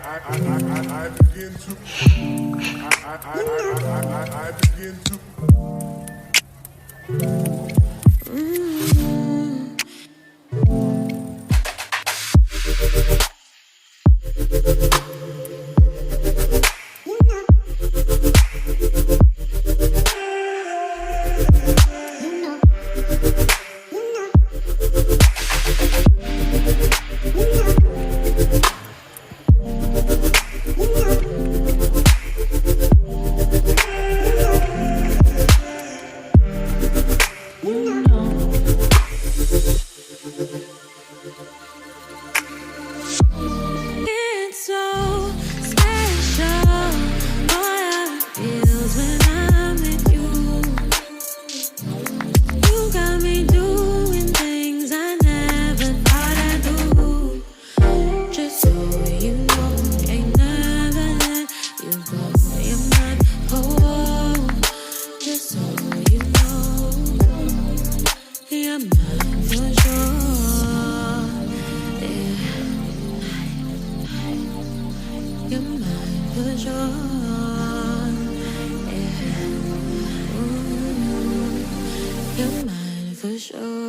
I begin to I begin to It's so special, boy, how it feels when I'm with you. You got me doing things I never thought I'd do. Just so you know, ain't never let you go. You're my home. Just so you know, you're mine for sure. You're mine for sure. Yeah. Ooh, you're mine for sure.